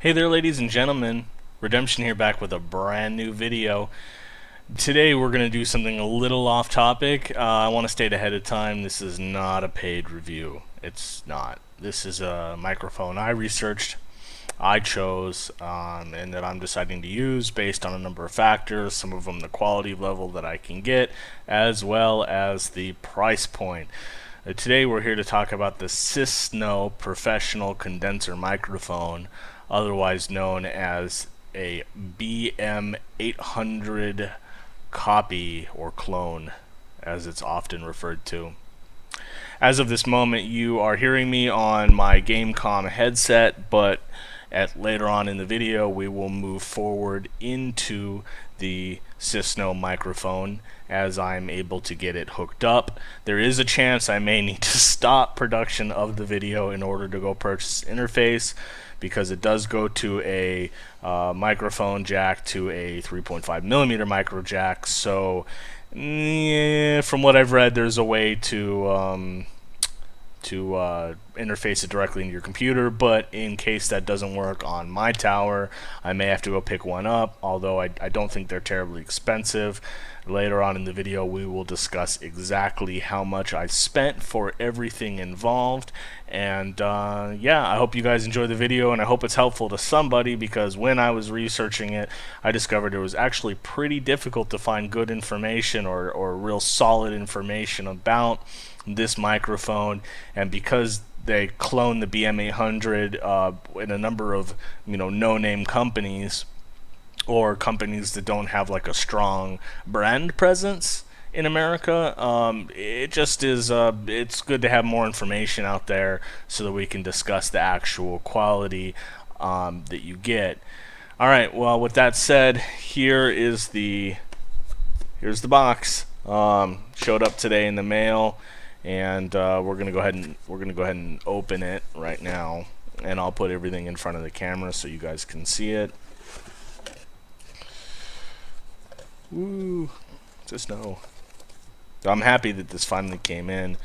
Hey there, ladies and gentlemen. Redemption here, back with a brand new video. Today we're going to do something a little off topic. I want to state ahead of time, this is not a paid review. It's not. This is a microphone I researched, I chose, and that I'm deciding to use based on a number of factors, some of them the quality level that I can get, as well as the price point. Today we're here to talk about the Cisno professional condenser microphone, otherwise known as a BM-800 copy or clone, as it's often referred to. As of this moment, you are hearing me on my Gamecom headset, but later on in the video, we will move forward into the Cisno microphone as I'm able to get it hooked up. There is a chance I may need to stop production of the video in order to go purchase interface, because it does go to a microphone jack to a 3.5 millimeter micro jack. So from what I've read, there's a way to interface it directly into your computer, but in case that doesn't work on my tower, I may have to go pick one up, although I don't think they're terribly expensive. Later on in the video, we will discuss exactly how much I spent for everything involved. And yeah, I hope you guys enjoy the video, and I hope it's helpful to somebody, because when I was researching it, I discovered it was actually pretty difficult to find good information or real solid information about this microphone. And because they clone the BM-800 in a number of no-name companies, or companies that don't have like a strong brand presence in America, it just is it's good to have more information out there so that we can discuss the actual quality that you get. All right, well, with that said, here's the box. Showed up today in the mail, and we're gonna go ahead and open it right now, and I'll put everything in front of the camera so you guys can see it. Woo, just know. I'm happy that this finally came in.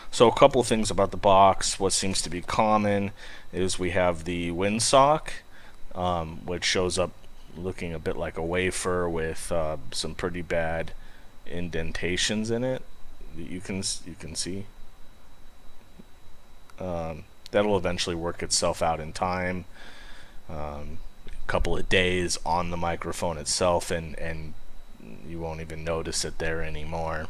So a couple of things about the box. What seems to be common is we have the windsock, which shows up looking a bit like a wafer with some pretty bad indentations in it that you can see. That'll eventually work itself out in time. A couple of days on the microphone itself, and you won't even notice it there anymore.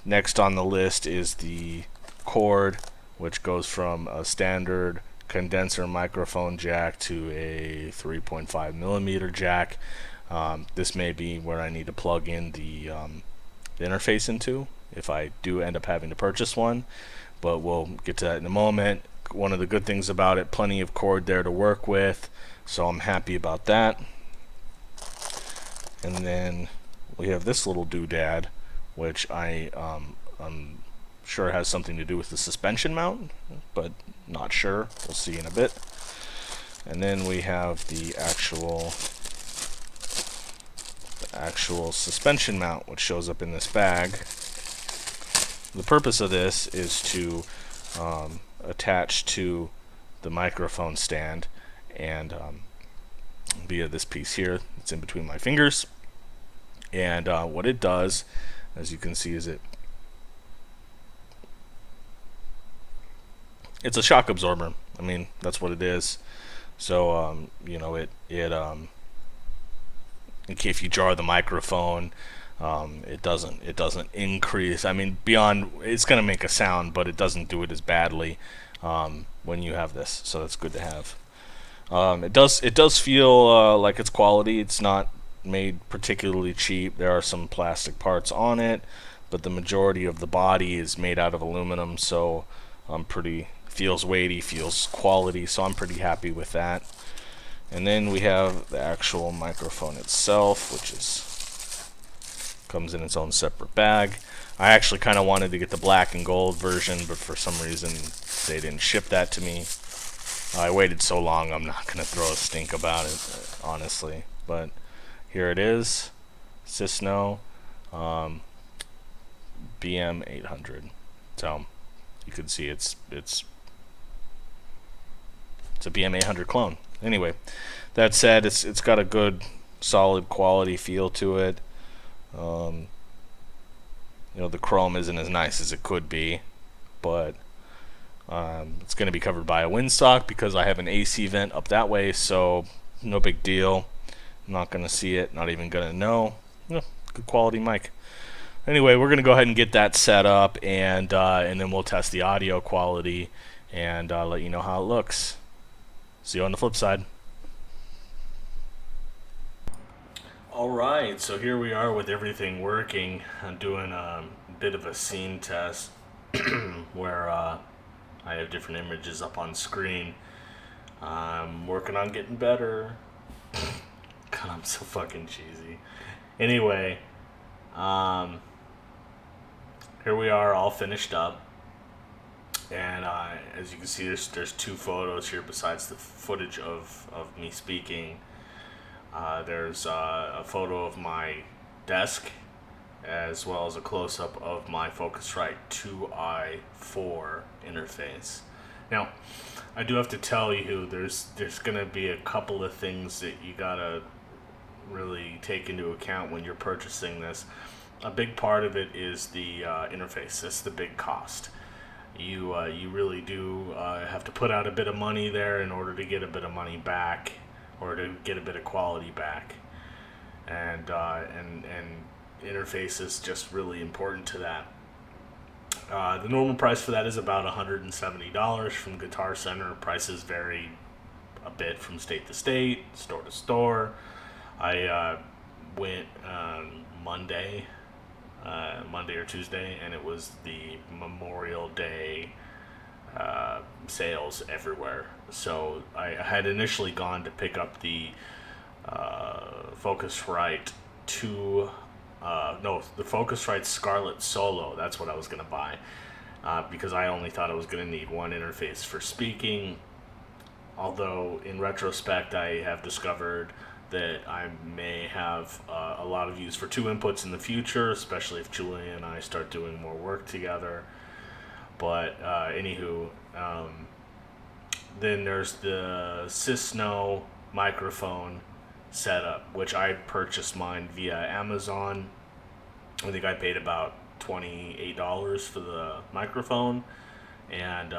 Next on the list is the cord, which goes from a standard condenser microphone jack to a 3.5 millimeter jack. This may be where I need to plug in the interface into if I do end up having to purchase one, but we'll get to that in a moment. One of the good things about it, plenty of cord there to work with, so I'm happy about that. And then we have this little doodad, which I'm sure has something to do with the suspension mount, but not sure. We'll see in a bit. And then we have the actual suspension mount, which shows up in this bag. The purpose of this is to attach to the microphone stand, and via this piece here, it's in between my fingers. And what it does, as you can see, is it's a shock absorber. I mean, that's what it is. So if you jar the microphone, it doesn't increase. I mean, beyond, it's going to make a sound, but it doesn't do it as badly when you have this. So that's good to have. It does feel like it's quality. It's not made particularly cheap. There are some plastic parts on it, but the majority of the body is made out of aluminum, so feels weighty, feels quality, so I'm pretty happy with that. And then we have the actual microphone itself, which comes in its own separate bag. I actually kind of wanted to get the black and gold version, but for some reason they didn't ship that to me. I waited so long, I'm not going to throw a stink about it, honestly. But here it is, Cisno BM-800. So you can see it's It's a BM-800 clone. Anyway, that said, it's got a good, solid quality feel to it. You know, the chrome isn't as nice as it could be, but it's going to be covered by a windsock because I have an AC vent up that way, so no big deal. I'm not going to see it, not even going to know. Yeah, good quality mic. Anyway, we're going to go ahead and get that set up, and then we'll test the audio quality and let you know how it looks. See you on the flip side. Alright, so here we are with everything working. I'm doing a bit of a scene test where I have different images up on screen. I'm working on getting better. God, I'm so fucking cheesy. Anyway, here we are all finished up. And as you can see, there's two photos here besides the footage of me speaking. There's a photo of my desk as well as a close-up of my Focusrite 2i4 interface. Now, I do have to tell you there's going to be a couple of things that you gotta really take into account when you're purchasing this. A big part of it is the interface. That's the big cost. You really do have to put out a bit of money there in order to get a bit of money back, or to get a bit of quality back, and interface is just really important to that. The normal price for that is about $170 from Guitar Center. Prices vary a bit from state to state, store to store. I went Monday or Tuesday, and it was the Memorial Day sales everywhere. So I had initially gone to pick up the Focusrite the Focusrite Scarlett Solo. That's what I was going to buy because I only thought I was going to need one interface for speaking. Although in retrospect, I have discovered that I may have a lot of use for two inputs in the future, especially if Julia and I start doing more work together. But anywho, then there's the Cisno microphone setup, which I purchased mine via Amazon. I think I paid about $28 for the microphone and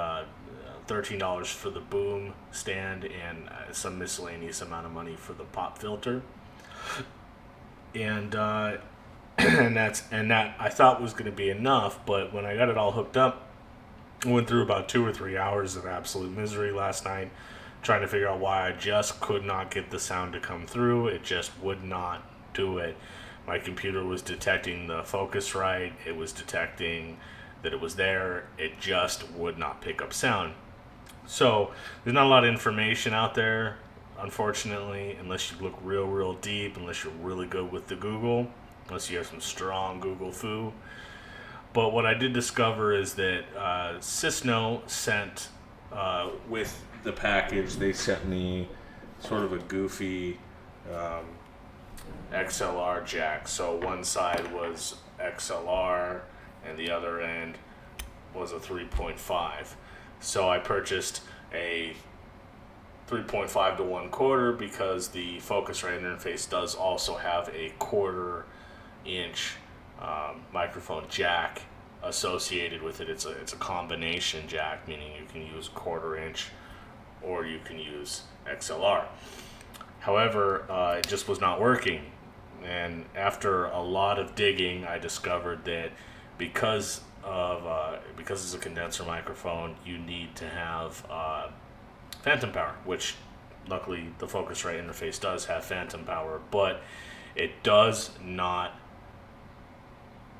$13 for the boom stand, and some miscellaneous amount of money for the pop filter. And and that I thought was going to be enough, but when I got it all hooked up, I went through about 2 or 3 hours of absolute misery last night trying to figure out why I just could not get the sound to come through. It just would not do it. My computer was detecting the Focusrite. It was detecting that it was there. It just would not pick up sound. So there's not a lot of information out there, unfortunately, unless you look real deep, unless you're really good with the Google, unless you have some strong Google foo. But what I did discover is that Cisno sent, with the package, they sent me sort of a goofy XLR jack. So one side was XLR and the other end was a 3.5. So I purchased a 3.5 to 1/4 because the Focusrite interface does also have a 1/4 inch microphone jack associated with it. It's a combination jack, meaning you can use 1/4 inch or you can use XLR. However, it just was not working, and after a lot of digging, I discovered that because it's a condenser microphone, you need to have phantom power, which luckily the Focusrite interface does have phantom power, but it does not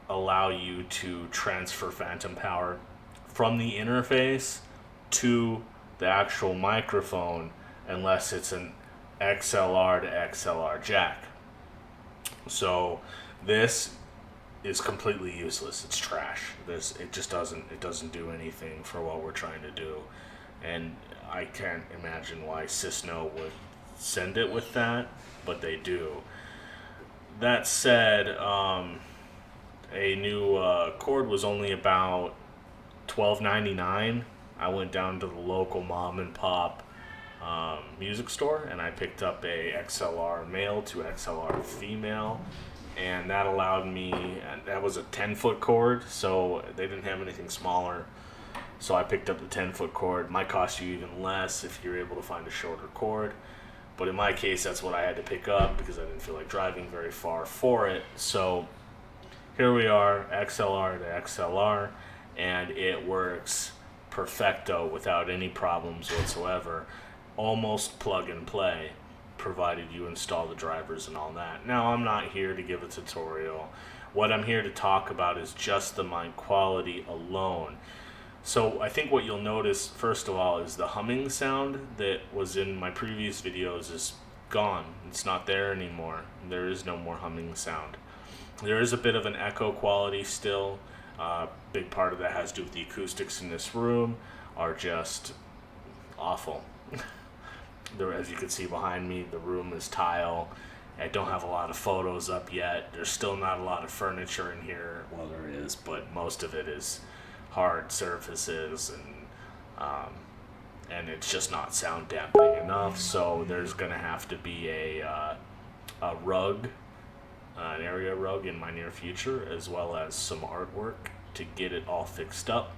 allow you to transfer phantom power from the interface to the actual microphone unless it's an XLR to XLR jack. So this is completely useless. It's trash. It doesn't do anything for what we're trying to do, and I can't imagine why Cisno would send it with that, but they do. That said, a new cord was only about $12.99. I went down to the local mom and pop music store, and I picked up a XLR male to XLR female, and that allowed me, and that was a 10-foot cord, so they didn't have anything smaller. So I picked up the 10-foot cord. Might cost you even less if you're able to find a shorter cord. But in my case, that's what I had to pick up because I didn't feel like driving very far for it. So here we are, XLR to XLR, and it works perfecto without any problems whatsoever. Almost plug and play, provided you install the drivers and all that. Now, I'm not here to give a tutorial. What I'm here to talk about is just the mic quality alone. So I think what you'll notice, first of all, is the humming sound that was in my previous videos is gone. It's not there anymore. There is no more humming sound. There is a bit of an echo quality still. Big part of that has to do with the acoustics in this room are just awful. As you can see behind me, the room is tile. I don't have a lot of photos up yet. There's still not a lot of furniture in here. Well, there is, but most of it is hard surfaces, and it's just not sound dampening enough. So there's gonna have to be a rug, an area rug in my near future, as well as some artwork to get it all fixed up.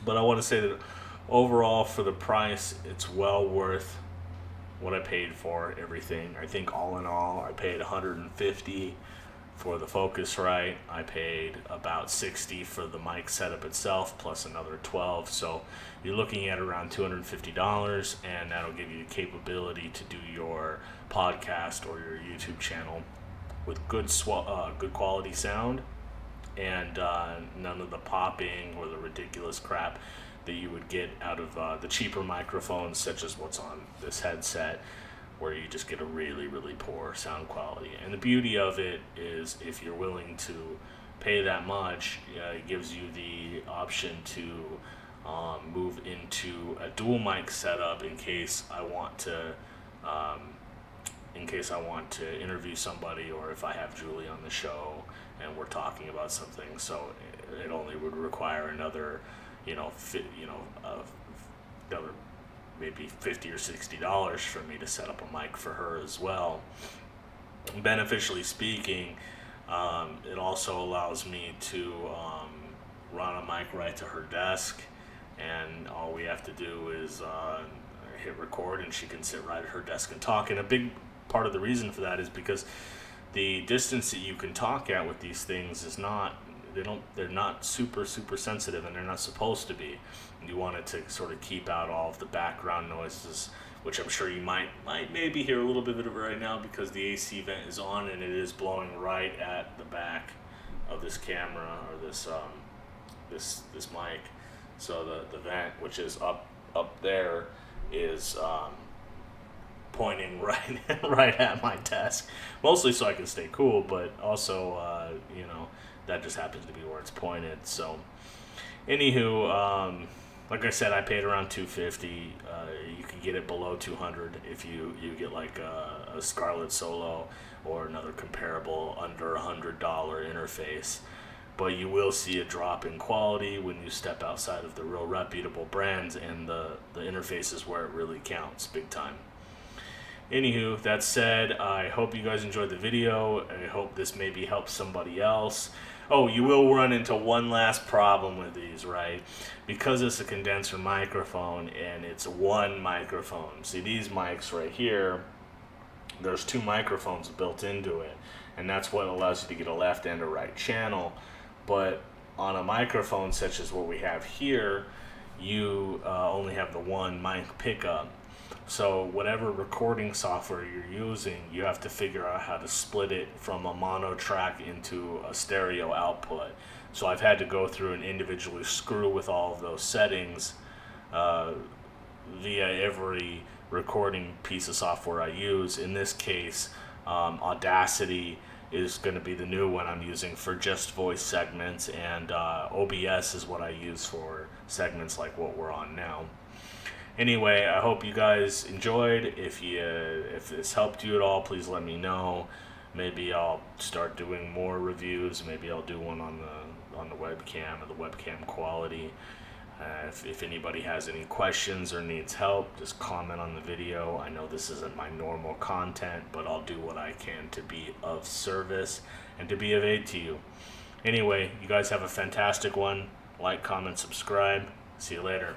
But I want to say that overall, for the price, it's well worth what I paid for everything. I think all in all, I paid $150 for the Focusrite. I paid about $60 for the mic setup itself, plus another $12. So you're looking at around $250, and that'll give you the capability to do your podcast or your YouTube channel with good quality sound, and none of the popping or the ridiculous crap that you would get out of the cheaper microphones, such as what's on this headset, where you just get a really, really poor sound quality. And the beauty of it is, if you're willing to pay that much, it gives you the option to move into a dual mic setup in case I want to interview somebody, or if I have Julie on the show and we're talking about something. So it only would require another, another maybe $50 or $60 for me to set up a mic for her as well. Beneficially speaking, it also allows me to run a mic right to her desk, and all we have to do is hit record, and she can sit right at her desk and talk. And a big part of the reason for that is because the distance that you can talk at with these things is they're not super sensitive, and they're not supposed to be. You want it to sort of keep out all of the background noises, which I'm sure you might maybe hear a little bit of it right now because the AC vent is on and it is blowing right at the back of this camera, or this mic. So the vent, which is up there, is pointing right at my desk, mostly so I can stay cool, but also that just happens to be where it's pointed. So anywho, like I said, I paid around $250. You can get it below $200 if you get like a Scarlett Solo or another comparable under $100 interface. But you will see a drop in quality when you step outside of the real reputable brands, and the interface is where it really counts big time. Anywho, that said, I hope you guys enjoyed the video. I hope this maybe helps somebody else. Oh, you will run into one last problem with these, right? Because it's a condenser microphone and it's one microphone. See, these mics right here, there's two microphones built into it, and that's what allows you to get a left and a right channel. But on a microphone such as what we have here, you only have the one mic pickup. So whatever recording software you're using, you have to figure out how to split it from a mono track into a stereo output. So I've had to go through and individually screw with all of those settings via every recording piece of software I use. In this case, Audacity is going to be the new one I'm using for just voice segments, and OBS is what I use for segments like what we're on now. Anyway, I hope you guys enjoyed. If this helped you at all, please let me know. Maybe I'll start doing more reviews. Maybe I'll do one on the webcam or the webcam quality. If anybody has any questions or needs help, just comment on the video. I know this isn't my normal content, but I'll do what I can to be of service and to be of aid to you. Anyway, you guys have a fantastic one. Like, comment, subscribe. See you later.